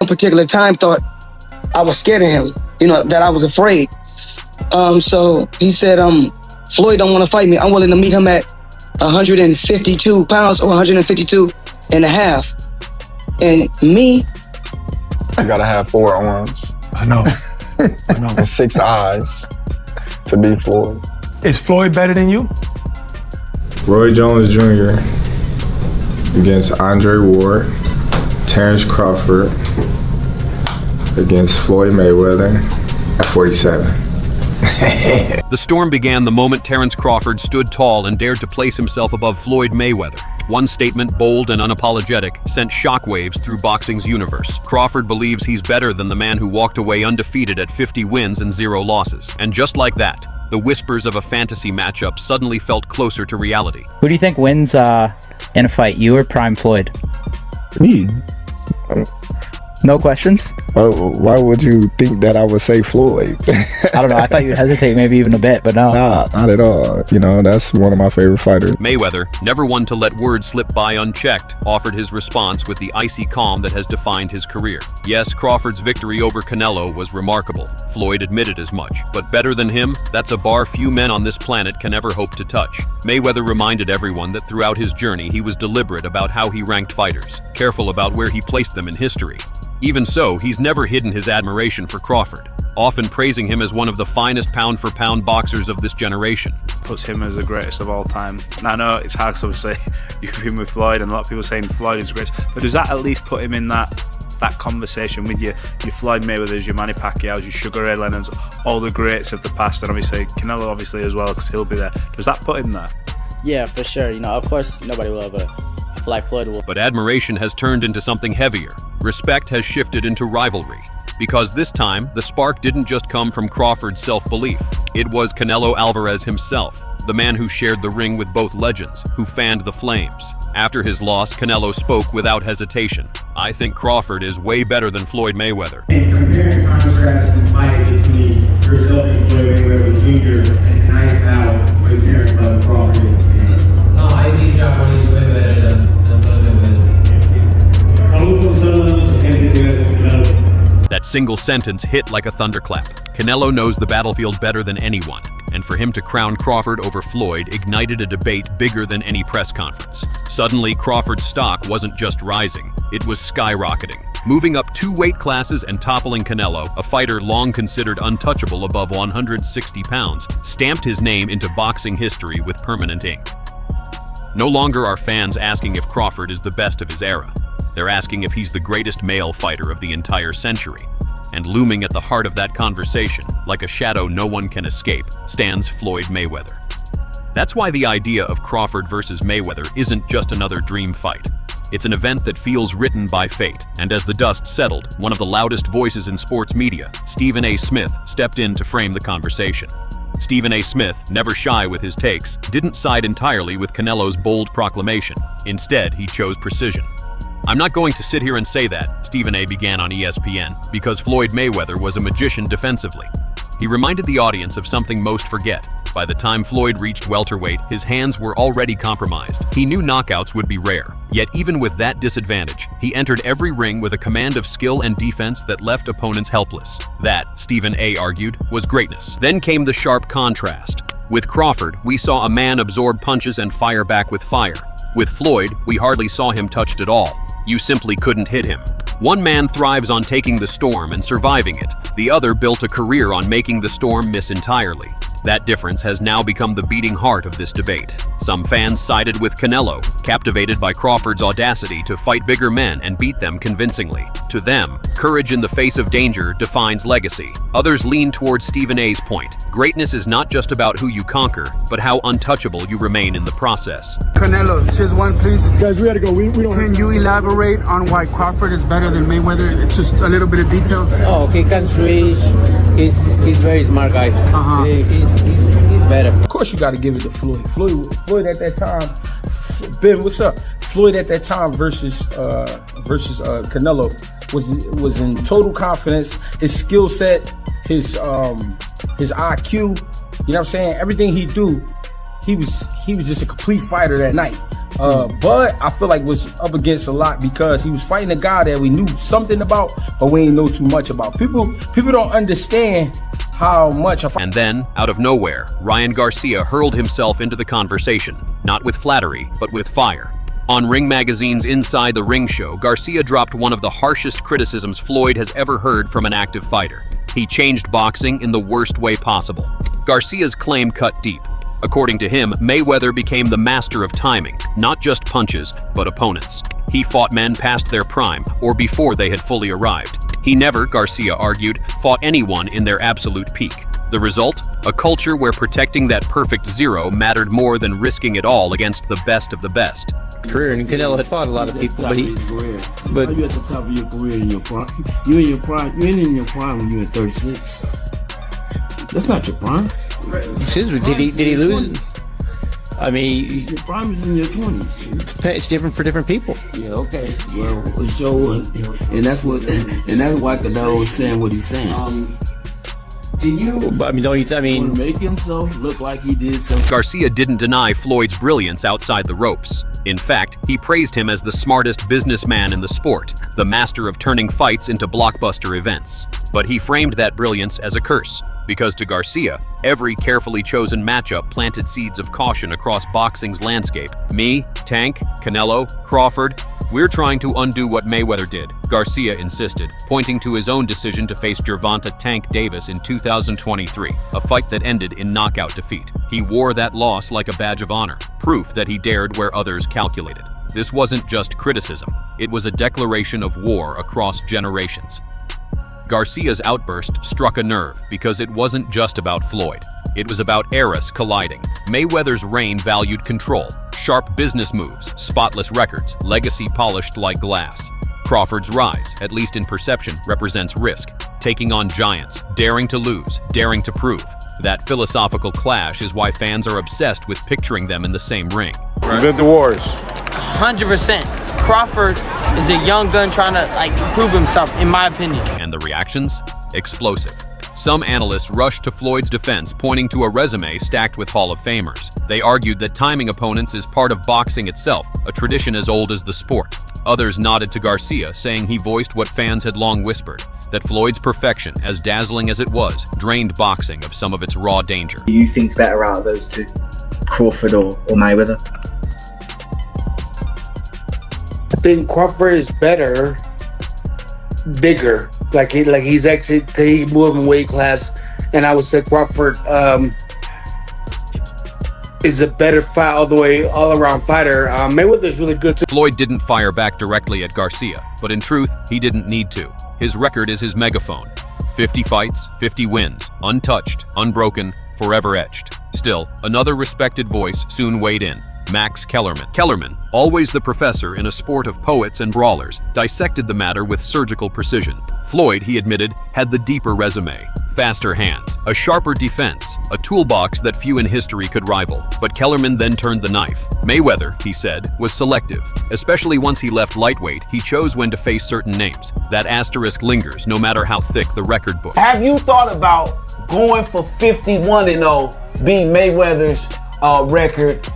particular time thought I was scared of him, that I was afraid. So he said, Floyd don't want to fight me. I'm willing to meet him at 152 pounds or 152 and a half. And me, I gotta have 4 arms. I know. And 6 eyes to beat Floyd. Is Floyd better than you? Roy Jones Jr. against Andre Ward, Terence Crawford against Floyd Mayweather at 47. The storm began the moment Terence Crawford stood tall and dared to place himself above Floyd Mayweather. One statement, bold and unapologetic, sent shockwaves through boxing's universe. Crawford believes he's better than the man who walked away undefeated at 50 wins and 0 losses. And just like that, the whispers of a fantasy matchup suddenly felt closer to reality. Who do you think wins in a fight, you or Prime Floyd? Me? No questions? Why would you think that I would say Floyd? I don't know. I thought you'd hesitate maybe even a bit, but no. Nah, not at all. That's one of my favorite fighters. Mayweather, never one to let words slip by unchecked, offered his response with the icy calm that has defined his career. Yes, Crawford's victory over Canelo was remarkable. Floyd admitted as much. But better than him, that's a bar few men on this planet can ever hope to touch. Mayweather reminded everyone that throughout his journey he was deliberate about how he ranked fighters, careful about where he placed them in history. Even so, he's never hidden his admiration for Crawford, often praising him as one of the finest pound-for-pound boxers of this generation. Puts him as the greatest of all time. And I know it's hard to say you've been with Floyd, and a lot of people saying Floyd is great, but does that at least put him in that conversation with your Floyd Mayweathers, your Manny Pacquiao's, your Sugar Ray Leonards, all the greats of the past, and obviously Canelo obviously as well, because he'll be there. Does that put him there? Yeah, for sure. Of course, nobody will, but like Floyd will. But admiration has turned into something heavier. Respect has shifted into rivalry. Because this time, the spark didn't just come from Crawford's self-belief. It was Canelo Alvarez himself, the man who shared the ring with both legends, who fanned the flames. After his loss, Canelo spoke without hesitation. I think Crawford is way better than Floyd Mayweather. And comparing contrast the fight between yourself and Floyd Mayweather Jr. and tonight's battle with Terence Crawford. No, I think Crawford is way better than Floyd Mayweather. That single sentence hit like a thunderclap. Canelo knows the battlefield better than anyone, and for him to crown Crawford over Floyd ignited a debate bigger than any press conference. Suddenly, Crawford's stock wasn't just rising, it was skyrocketing. Moving up 2 weight classes and toppling Canelo, a fighter long considered untouchable above 160 pounds, stamped his name into boxing history with permanent ink. No longer are fans asking if Crawford is the best of his era. They're asking if he's the greatest male fighter of the entire century. And looming at the heart of that conversation, like a shadow no one can escape, stands Floyd Mayweather. That's why the idea of Crawford versus Mayweather isn't just another dream fight. It's an event that feels written by fate, and as the dust settled, one of the loudest voices in sports media, Stephen A. Smith, stepped in to frame the conversation. Stephen A. Smith, never shy with his takes, didn't side entirely with Canelo's bold proclamation. Instead, he chose precision. I'm not going to sit here and say that, Stephen A. began on ESPN, because Floyd Mayweather was a magician defensively. He reminded the audience of something most forget. By the time Floyd reached welterweight, his hands were already compromised. He knew knockouts would be rare. Yet even with that disadvantage, he entered every ring with a command of skill and defense that left opponents helpless. That, Stephen A. argued, was greatness. Then came the sharp contrast. With Crawford, we saw a man absorb punches and fire back with fire. With Floyd, we hardly saw him touched at all. You simply couldn't hit him. One man thrives on taking the storm and surviving it. The other built a career on making the storm miss entirely. That difference has now become the beating heart of this debate. Some fans sided with Canelo, captivated by Crawford's audacity to fight bigger men and beat them convincingly. To them, courage in the face of danger defines legacy. Others lean towards Stephen A.'s point. Greatness is not just about who you conquer, but how untouchable you remain in the process. Canelo, just one, please. Guys, we gotta go. We don't. Can you elaborate on why Crawford is better than Mayweather? It's just a little bit of detail. Oh, he can switch. He's very smart guy. He's better. Of course, you got to give it to Floyd. Floyd at that time. Ben, what's up? Floyd at that time versus Canelo was in total confidence. His skill set, his IQ. You know what I'm saying? Everything he was just a complete fighter that night. But I feel like was up against a lot because he was fighting a guy that we knew something about, but we ain't know too much about. People don't understand how much. And then, out of nowhere, Ryan Garcia hurled himself into the conversation, not with flattery, but with fire. On Ring Magazine's Inside the Ring show, Garcia dropped one of the harshest criticisms Floyd has ever heard from an active fighter. He changed boxing in the worst way possible. Garcia's claim cut deep. According to him, Mayweather became the master of timing, not just punches, but opponents. He fought men past their prime, or before they had fully arrived. He never, Garcia argued, fought anyone in their absolute peak. The result? A culture where protecting that perfect zero mattered more than risking it all against the best of the best. Career, and Canelo had fought a lot of people, but you at the top of your career in your prime. You in your prime. You ain't in your prime when you were 36. That's not your prime. Did he lose? I mean, your prime is in your 20s. It's different for different people. Yeah, okay. Well, it sure was, and that's why Canelo was saying what he's saying. To make himself look like he did something. Garcia didn't deny Floyd's brilliance outside the ropes. In fact, he praised him as the smartest businessman in the sport, the master of turning fights into blockbuster events. But he framed that brilliance as a curse, because to Garcia, every carefully chosen matchup planted seeds of caution across boxing's landscape. Me, Tank, Canelo, Crawford, we're trying to undo what Mayweather did, Garcia insisted, pointing to his own decision to face Gervonta Tank Davis in 2023, a fight that ended in knockout defeat. He wore that loss like a badge of honor, proof that he dared where others calculated. This wasn't just criticism, it was a declaration of war across generations. Garcia's outburst struck a nerve because it wasn't just about Floyd. It was about eras colliding. Mayweather's reign valued control, sharp business moves, spotless records, legacy polished like glass. Crawford's rise, at least in perception, represents risk, taking on giants, daring to lose, daring to prove. That philosophical clash is why fans are obsessed with picturing them in the same ring. You did the wars. 100%. Crawford is a young gun trying to prove himself, in my opinion. And the reactions? Explosive. Some analysts rushed to Floyd's defense, pointing to a resume stacked with Hall of Famers. They argued that timing opponents is part of boxing itself, a tradition as old as the sport. Others nodded to Garcia, saying he voiced what fans had long whispered, that Floyd's perfection, as dazzling as it was, drained boxing of some of its raw danger. Do you think's better out of those two, Crawford or Mayweather? I think Crawford is better, bigger. He's actually moving weight class, and I would say Crawford is a better fight all around fighter. Mayweather's really good too. Floyd didn't fire back directly at Garcia, but in truth, he didn't need to. His record is his megaphone. 50 fights, 50 wins, untouched, unbroken, forever etched. Still, another respected voice soon weighed in. Max Kellerman. Kellerman, always the professor in a sport of poets and brawlers, dissected the matter with surgical precision. Floyd, he admitted, had the deeper resume, faster hands, a sharper defense, a toolbox that few in history could rival. But Kellerman then turned the knife. Mayweather, he said, was selective. Especially once he left lightweight, he chose when to face certain names. That asterisk lingers no matter how thick the record book. Have you thought about going for 51-0, beating Mayweather's record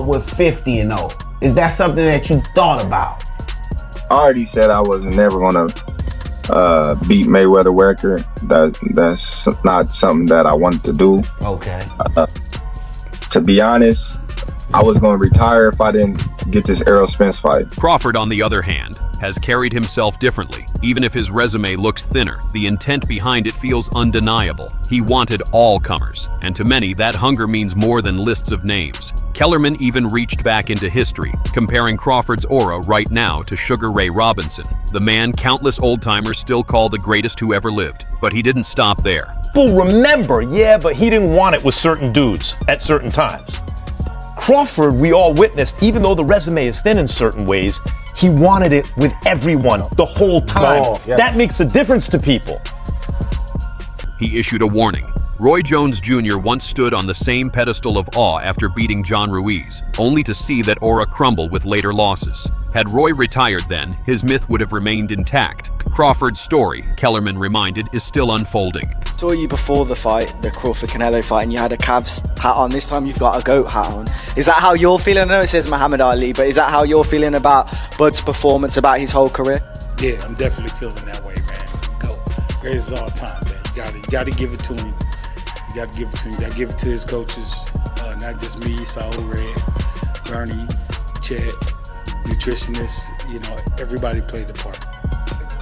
with 50-0? Is that something that you thought about? I already said I was never gonna beat Mayweather record. That's not something that I wanted to do. Okay. To be honest, I was gonna retire if I didn't get this Errol Spence fight. Crawford, on the other hand, has carried himself differently. Even if his resume looks thinner, the intent behind it feels undeniable. He wanted all comers, and to many, that hunger means more than lists of names. Kellerman even reached back into history, comparing Crawford's aura right now to Sugar Ray Robinson, the man countless old-timers still call the greatest who ever lived. But he didn't stop there. People remember, yeah, but he didn't want it with certain dudes at certain times. Crawford, we all witnessed, even though the resume is thin in certain ways, he wanted it with everyone the whole time. Oh, yes. That makes a difference to people. He issued a warning. Roy Jones Jr. once stood on the same pedestal of awe after beating John Ruiz, only to see that aura crumble with later losses. Had Roy retired then, his myth would have remained intact. Crawford's story, Kellerman reminded, is still unfolding. Saw you before the fight, the Crawford-Canelo fight, and you had a Cavs hat on. This time you've got a GOAT hat on. Is that how you're feeling? I know it says Muhammad Ali, but is that how you're feeling about Bud's performance, about his whole career? Yeah, I'm definitely feeling that way, man. GOAT. Greatest of all time, man. You gotta give it to him. You gotta give it to him. You gotta give it to his coaches. Not just me, Saul Red, Bernie, Chet, nutritionists, everybody played a part.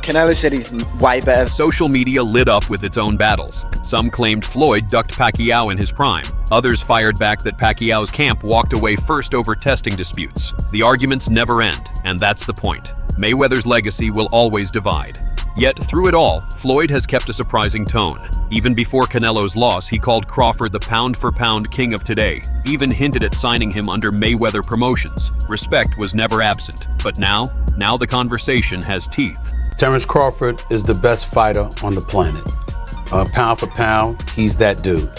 Canelo said he's way better. Social media lit up with its own battles. Some claimed Floyd ducked Pacquiao in his prime. Others fired back that Pacquiao's camp walked away first over testing disputes. The arguments never end, and that's the point. Mayweather's legacy will always divide. Yet, through it all, Floyd has kept a surprising tone. Even before Canelo's loss, he called Crawford the pound-for-pound king of today, even hinted at signing him under Mayweather Promotions. Respect was never absent, but now the conversation has teeth. Terence Crawford is the best fighter on the planet. Pound for pound, he's that dude.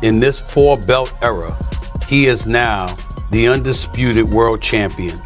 In this 4-belt era, he is now the undisputed world champion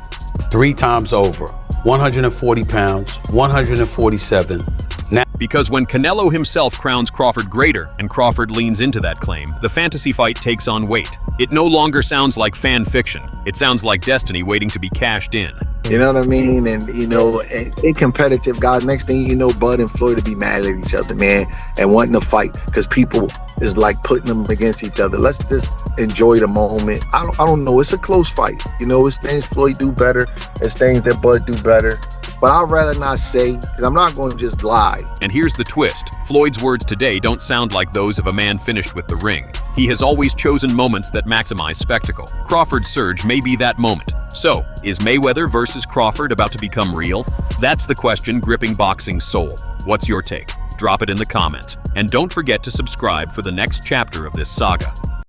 3 times over. 140 pounds, 147. Now, because when Canelo himself crowns Crawford greater and Crawford leans into that claim, the fantasy fight takes on weight. It no longer sounds like fan fiction. It sounds like destiny waiting to be cashed in. You know what I mean? And, in competitive guys, next thing you know, Bud and Floyd will be mad at each other, man, and wanting to fight because people is like putting them against each other. Let's just enjoy the moment. I don't know. It's a close fight. It's things Floyd do better. It's things that Bud do better. But I'd rather not say, because I'm not going to just lie. And here's the twist. Floyd's words today don't sound like those of a man finished with the ring. He has always chosen moments that maximize spectacle. Crawford's surge may be that moment. So, is Mayweather versus Crawford about to become real? That's the question gripping boxing's soul. What's your take? Drop it in the comments. And don't forget to subscribe for the next chapter of this saga.